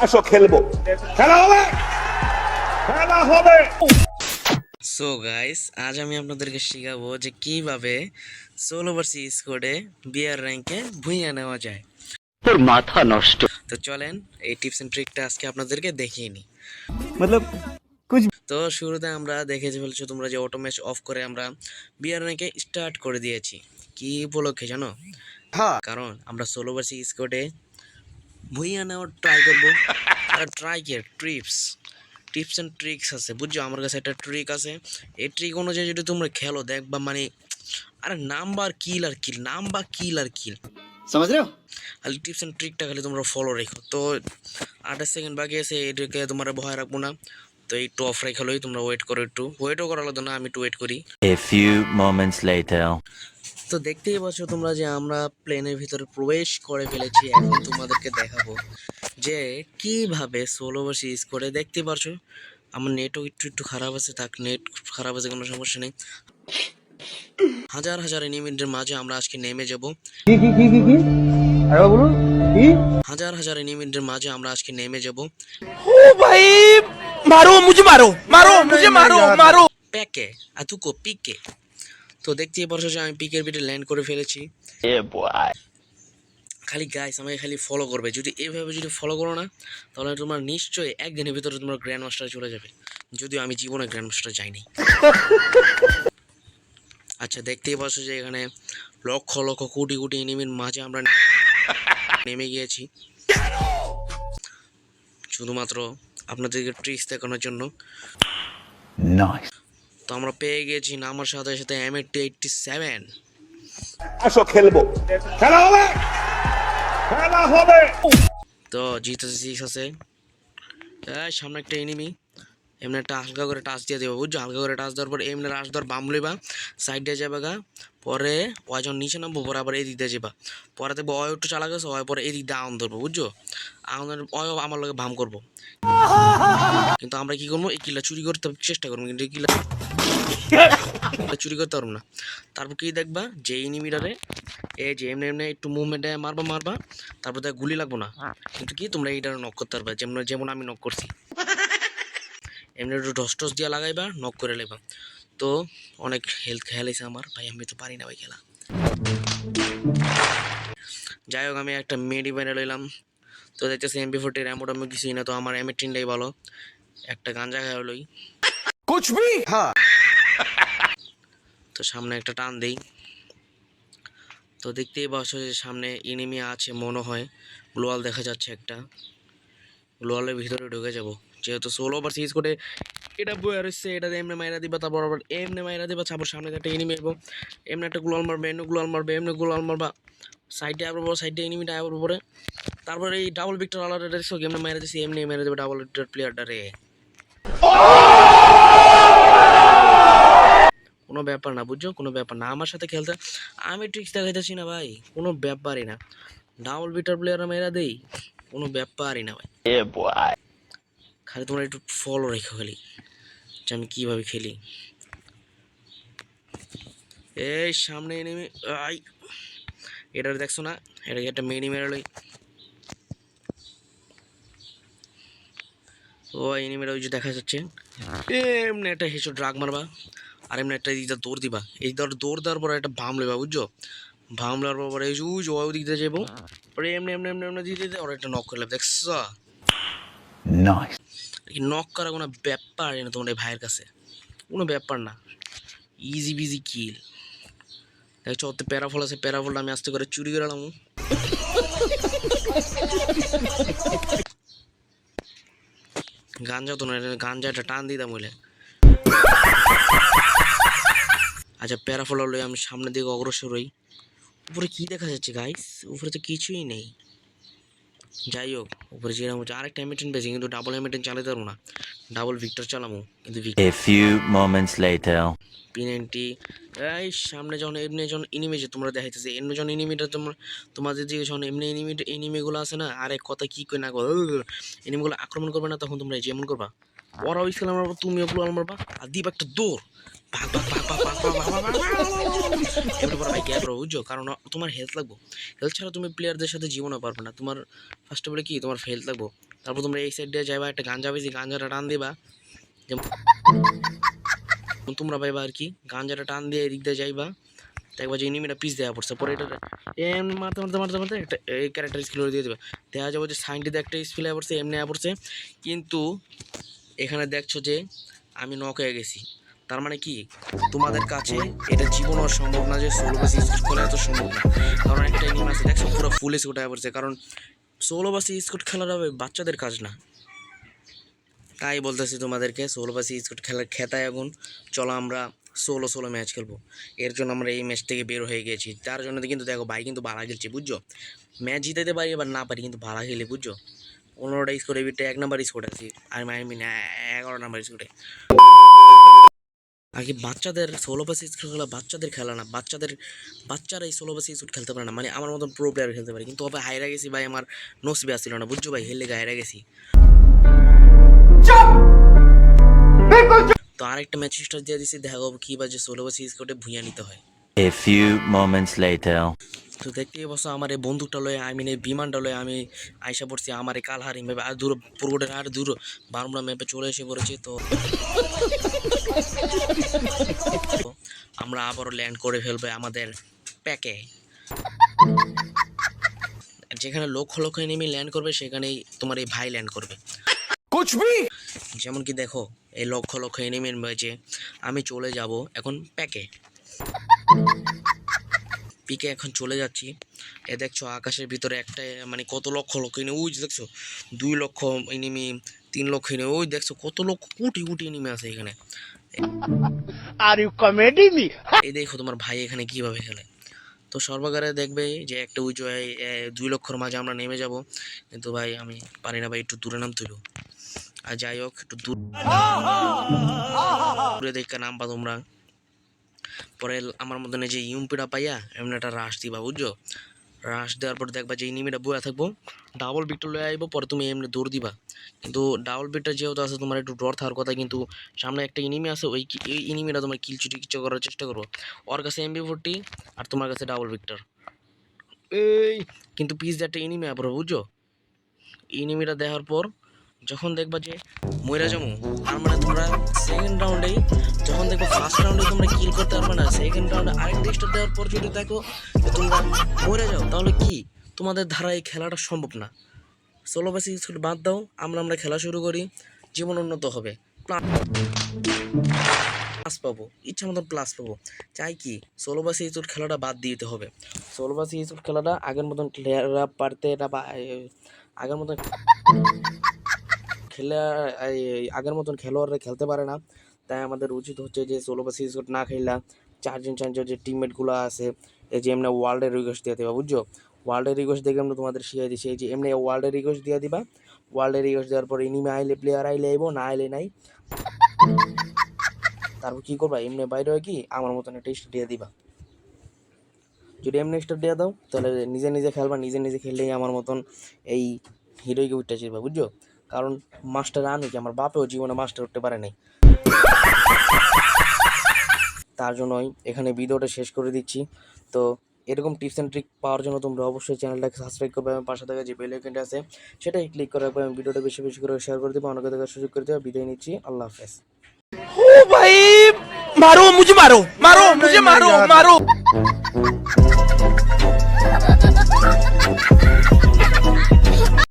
আসো খেলবো, খেলা হবে, খেলা হবে। সো গাইস, আজ আমি আপনাদেরকে শেখাবো যে কিভাবে 16 ভার্সেস স্কোয়াডে বিআর র্যাঙ্কে ভুইয়া নেওয়া যায়। তোর মাথা নষ্ট। তো চলেন এই টিপস এন্ড ট্রিকটা আজকে আপনাদেরকে দেখিয়ে নিই। मतलब कुछ তো শুরুতে আমরা দেখে ফেলছো তোমরা যে অটো ম্যাচ অফ করে আমরা বিআর র্যাঙ্কে স্টার্ট করে দিয়েছি। কি উপলক্ষে জানো? কারণ আমরা 16 ভার্সেস স্কোয়াডে ভুইয়া নেওয়ার ট্রাই করবো। আর ট্রাই কে টিপস এন্ড ট্রিক্স আছে, বুঝছো? আমার কাছে একটা ট্রিক আছে। এই ট্রিক অনুযায়ী যদি তোমরা খেলো দেখবা মানে আরে নাম্বার কিল আর কিল, নাম্বার কিল আর কিল। समझ रहे हो। খালি টিপস এন্ড ট্রিকটা খালি তোমরা ফলো রেখো। তো 28 সেকেন্ড বাকি আছে, এটাকে তোমরা ভয় রাখবো না। তো একটু অফ রেখে লই, তোমরা ওয়েট করো, একটু ওয়েটও করা লাগতো না, আমি একটু ওয়েট করি। A few moments later. তো দেখতেই পাচ্ছ তোমরা যে আমরা প্লেনের ভিতরে প্রবেশ করে ফেলেছি। এখন তোমাদেরকে দেখাবো যে কিভাবে 16 ভার্সেস করে। দেখতে পারছো আমার নেটও একটু খারাপ আছে, থাক, নেট খারাপ আছে কোনো সমস্যা নেই। হাজার হাজার এনিমিদের মাঝে আমরা আজকে নেমে যাব। की अरे बोलो की হাজার হাজার এনিমিদের মাঝে আমরা আজকে নেমে যাব। ओ भाई मारो मुझे, मारो मारो मुझे, मारो मारो। প্যাকে আতুকো পিকে। তো দেখতেই পারছো যে আমি পিকের ভিতরে ল্যান্ড করে ফেলেছি। Yeah, boy. খালি গাইস আমাকে খালি ফলো করবে। যদি এইভাবে যদি ফলো করো না, তাহলে তোমার নিশ্চয়ই একদিনের ভিতরে তোমার গ্র্যান্ড মাস্টারে চলে যাবে। যদিও আমি জীবনে গ্র্যান্ড মাস্টার যাইনি। আচ্ছা, দেখতেই পাচ্ছ যে এখানে লক্ষ লক্ষ কোটি কোটি এনিমির মাঝে আমরা নেমে গিয়েছি শুধুমাত্র আপনাদেরকে ট্রিক্স দেখানোর জন্য। Nice. তো আমরা পেয়ে গেছি নামার সাথে সাথে M87। আসো খেলবো, খেলা হবে, খেলা হবে। তো জিতে সিক্স আছে। এই সামনে একটা এনিমি, এমনি একটা হালকা করে টাচ দিয়ে দেবো, বুঝছো? হালকা করে টাচ দেওয়ার পর এমনি রাশ দেওয়ার বাম লইবা, সাইড দিয়ে যাবে গা। পরে ওই যখন নিচে নামবো পরে আবার এদিক দিয়ে যাবা। পরে দেখবো অয় একটু চালা গেছে, ওই পরে এদিক দিয়ে আউন ধরবো, বুঝছো? আউনের অয় আমার লগে ভাম করবো। কিন্তু আমরা কি করবো, এই কিলা চুরি করতে চেষ্টা করবো, কিন্তু এই কিলা চুরি করতে পারবো না। তারপর কি দেখবা যে এনিমিটারে এই যে এমনি এমনি একটু মুভমেন্টে মারবা, তারপর তার গুলি লাগবো না। কিন্তু কি তোমরা এইটা নক করতে পারবা, যেমন যেমন আমি নক করছি। এমনি একটু টস দিয়ে লাগাইবা, নক করে লেবা। তো অনেক হেলথ খেয়ালাইছে আমার ভাই, আমি তো পারি না ভাই খেলা। যাই হোক, আমি একটা মেডি ব্যান্ডে লইলাম। তো দেখতেছি MP40 র্যামোটা আমি কিছুই না, তো আমার M18টাই ভালো। একটা গাঞ্জা খাওয়া লই, कुछ भी हाँ। তো সামনে একটা টান দেই। তো দেখতেই পাচ্ছ যে সামনে এনিমি আছে মনে হয়। গ্লোয়াল দেখা যাচ্ছে একটা, গ্লোয়ালের ভিতরে ঢুকে যাব। যেহেতু 16 ভার্সেস করে এটা বয়ে রয়েছে, এটা এমনি মাইরা দিবা, তারপর আবার এমনি মাইরা দিবা, তারপর সামনে একটা এনিমি আসবো, এমনি একটা গ্লোয়াল মারবে, এমনি গ্লোয়াল মারবে, এমনি গ্লোয়াল মারবা, সাইডে আবার পরে সাইডে এনিমিটা আবার পরে। তারপরে এই ডাবল ভিক্টর আলাদা দেখছো এমনি মাইরা দিছি, এমনি মেরে দেবে ডাবল ভিক্টর প্লেয়ারটা রে। কোনো ব্যাপার না, বুঝছো? কোনো ব্যাপার না, আমার সাথে খেলতে আমি ট্রিক্স দেখাইতেছি না ভাই, কোনো ব্যাপারই না। ডাবল ভিক্টর প্লেয়ার মেরা দেই, কোনো ব্যাপারই না ভাই। Yeah, boy. খালি তোমরা একটু ফলো রেখো খালি যে আমি কীভাবে খেলি। এই সামনে এনিমি, আই এটা দেখছো না, এটা একটা মেনি মেরে লই। ও এনিমিটা ওই যে দেখা যাচ্ছে, এমনি একটা হেসো ড্রাগ মারবা, আর এমনি একটা দিকটা দৌড় দিবা। এই দৌড় দেওয়ার পরে একটা ভাম লেবা, বুঝছো? ভাম লেওয়ার পরে এই যে ওই দিক দিয়ে যাবো, পরে এমনি এমনি এমনি এমনি দিতে ওরা একটা নক করে দেখছো। Nice. নক করা কোনো ব্যাপার না তোমার এই ভাইয়ের কাছে, কোনো ব্যাপার না, ইজি বিজি কিল। দেখছো ওতে প্যারাফল আছে, প্যারাফলটা আমি আস্তে করে চুরি করে আলাম। গাঞ্জা তো না, গাঞ্জাটা টান দিতাম বলে। আচ্ছা, প্যারাফল লই আমি সামনের দিকে অগ্রসর হই। উপরে কি দেখা যাচ্ছে গাইস? উপরে তো কিছুই নেই। যাই হোক, উপরে যেরকম হচ্ছে আরেকটা M18 পেয়েছি, কিন্তু ডাবল M18 চালাতে পারবো না, ডাবল ভিক্টর চালাবো। কিন্তু A few moments later. P90 এই সামনে যখন এমনি যখন এনিমি যে তোমরা দেখাইতেছে, এমনি যখন এনিমিটা তোমাদের দিকে যখন এমনি এনিমিগুলো আছে না, আরে কথা কি কই না এনিমিগুলো আক্রমণ করবে না, তখন তোমরা যেমন করবা, ওরাও ইসলাম মারবা, তুমিও গ্লোয়াল মারবা, আর দিবা একটা দৌড়, ভাগ ভাগ ভাগ ভাগ ভাগ ভাগ ভাগ ভাগ ভাগ। এবার পরে ভাই গ্যাপ রো, বুঝছো? কারণ তোমার হেলথ লাগবো, হেলথ ছাড়া তুমি প্লেয়ারদের সাথে জীবনও পারবে না। তোমার ফার্স্ট অফ অল কি তোমার হেলথ লাগবো, তারপর তোমরা এই সাইড দিয়ে যাইবা, একটা গাঞ্জা বেশি গাঞ্জাটা টান দিবা, যেমন তোমরা পাইবা আর কি। গাঞ্জাটা টান দিয়ে এদিক দিয়ে যাইবা, দেখবা যে এনিমিটা পিস দেওয়া পড়ছে। পরে এটা এমনি মারতে মারতে মারতে মারতে একটা এই ক্যারেক্টার স্কিল দিয়ে দেবে, দেখা যাবে যে সাইনটিতে একটা স্কিল পড়ছে, এমনি পড়ছে। কিন্তু এখানে দেখছো যে আমি নক হয়ে গেছি, তার মানে কি তোমাদের কাছে এটা জীবনও সম্ভব না যে সোলো বাসি স্কুট খেলা এত সম্ভব না। কারণ একটা এনিমি আছে দেখছো পুরো ফুল স্কুট হয়ে পড়ছে, কারণ সোলো বাসি স্কুট খেলাটা বাচ্চাদের কাজ না। তাই বলতেছি তোমাদেরকে, সোলো বাসি স্কুট খেলার খেতায় এখন চলো আমরা ষোলো ম্যাচ খেলবো। এর জন্য আমরা এই ম্যাচ থেকে বের হয়ে গেছি, তার জন্য কিন্তু দেখো ভাই কিন্তু ভাড়া খেলছি বুঝছো। ম্যাচ জিতাতে পারি এবার না পারি, কিন্তু ভাড়া খেলি বুঝছো। 15টা স্কোরে বিটে 1 নাম্বার স্কোর আছি, আর আই মিন 11 নাম্বার স্কোরে। আগে বাচ্চাদের ষোলো বাসি স্কুট খেলা বাচ্চাদের খেলা না, বাচ্চারা এই ষোলো বাসি স্কুট খেলতে পারে না, মানে আমার মতন প্রো প্লেয়ার খেলতে পারে। কিন্তু আবার হাইরা গেছি ভাই, আমার নসিবে আসছিল না বুঝছো ভাই, হেললে হাইরা গেছি। তো আরেকটা ম্যাচ স্টার্ট দিয়ে দিছি, দেখা যাবো কি বাজে ষোলো বাসি স্কুটে ভুইয়া নিতে হয়। A few moments later. তো দেখতেই বসো আমার এই বন্দুকটা লয়ে, আই মিন এই বিমানটা লয়ে আমি আইসা পড়ছি আমার এই কালহারি ম্যাপে, আর দূর পুরোটা আর দূর বারমুড়া ম্যাপে চলে এসে পড়েছি। তো আমরা আবারও ল্যান্ড করে ফেলবে আমাদের প্যাকে। যেখানে লক্ষ লক্ষ এনিমি ল্যান্ড করবে সেখানেই তোমার এই ভাই ল্যান্ড করবে। যেমন কি দেখো এই লক্ষ লক্ষ এনিমির মাঝে আমি চলে যাব এখন প্যাকে। পিকে এখন চলে যাচ্ছি। এ দেখছো আকাশের ভিতরে একটা মানে কত লক্ষ লক্ষ এনিমি, ওই যে দেখছো 2 লক্ষ এনিমি, 3 লক্ষ এনিমি, ওই দেখছো কত লক্ষ কোটি কোটি এনিমি আছে এখানে। Are you comedy me? এই দেখো তোমার ভাই এখানে কিভাবে খেলে। তো সর্বাগারে দেখবে যে একটা উঁচু 2 লক্ষর মাঝে আমরা নেমে যাব, কিন্তু ভাই আমি পারি না ভাই, একটু দূরে নামতে হইব। আর যাই হোক একটু দূরে দেখে নামবা তোমরা। পরে আমার মতন যে ইউমপিটা পাইয়া এমন একটা রাশ দিবা বুঝছো। রাশ দেওয়ার পর দেখবা যে এনিমিটা বয়া থাকবো, ডাবল বিকটা লয়ে আইবো, পরে তুমি এমনি দৌড় দিবা। কিন্তু ডাবল বিকটা যেহেতু আছে তোমার একটু ডর থাকার কথা, কিন্তু সামনে একটা এনিমি আছে, ওই এনিমিটা তোমার কিলচুটি কিছু করার চেষ্টা করবো। ওর কাছে MP40 আর তোমার কাছে ডাবল বিকটার, এই কিন্তু পিস দিয়ে একটা এনিমি পড়ো বুঝছো। এনিমিটা দেখার পর যখন দেখবা যে মইরা যাবো, তার মানে তোমরা সেকেন্ড রাউন্ডেই যখন দেখবো ফার্স্ট রাউন্ডে তোমরা কিল করতে পারবে না, সেকেন্ড রাউন্ডে আরেকটা স্টার দেওয়ার পর যদি দেখো যে তোমরা মরে যাও, তাহলে কি তোমাদের ধারা এই খেলাটা সম্ভব না। ষোলো বাসি স্কুট বাদ দাও, আমরা খেলা শুরু করি, জীবন উন্নত হবে, প্লাস পাবো, ইচ্ছা মতন প্লাস পাবো। চাই কি ষোলো বাসি স্কুট খেলাটা বাদ দিতে হবে। ষোলো বাসি স্কুট খেলাটা আগের মতন প্লেয়াররা পারতে এটা বা আগের মতন আগের মতন খেলোয়াড়রা খেলতে পারে না। তাই আমাদের উচিত হচ্ছে যে ষোলো বাসি স্কুট না খেলা 4 জন যে টিমমেটগুলো আছে, এই যে এমনি ওয়ার্ল্ডের রিকোয়েস্ট দিয়ে দেবা বুঝছো। ওয়ার্ল্ডের রিকোয়েস্ট দেখে আমরা তোমাদের শিখিয়ে দিচ্ছি, এই যে এমনি ওয়ার্ল্ডের রিকোয়েস্ট দিয়ে দিবা। ওয়ার্ল্ডের রিকোয়েস্ট দেওয়ার পর এনিমি আইলে প্লেয়ার আইলে আইবো, না আইলে নাই। তারপর কী করবা, এমনি বাইরে হয় কি আমার মতন একটা স্টার দিয়ে দিবা। যদি এমনি স্টার দিয়ে দাও তাহলে নিজে নিজে খেলবা, নিজে নিজে খেললেই আমার মতন এই হিরোইকে উঠতে চাইবা বুঝছো। কারণ মাস্টার আমি কি, আমার বাপেও জীবনে মাস্টার উঠতে পারে নাই। তার জন্যই এখানে ভিডিওটা শেষ করে দিচ্ছি। তো এরকম টিপস অ্যান্ড ট্রিক পাওয়ার জন্য তোমরা অবশ্যই চ্যানেলটাকে সাবস্ক্রাইব করবে এবং পাশে থাকা যে বেল আইকনটা আছে সেটাই ক্লিক করে রাখবে এবং ভিডিওটা বেশি বেশি করে শেয়ার করে দেবো, অনেকে দেখার সুযোগ করে দেবে। বিদায় নিচ্ছি, আল্লাহ হাফেজ। ओ भाई मारो मुझे, मारो मुझे, मारो।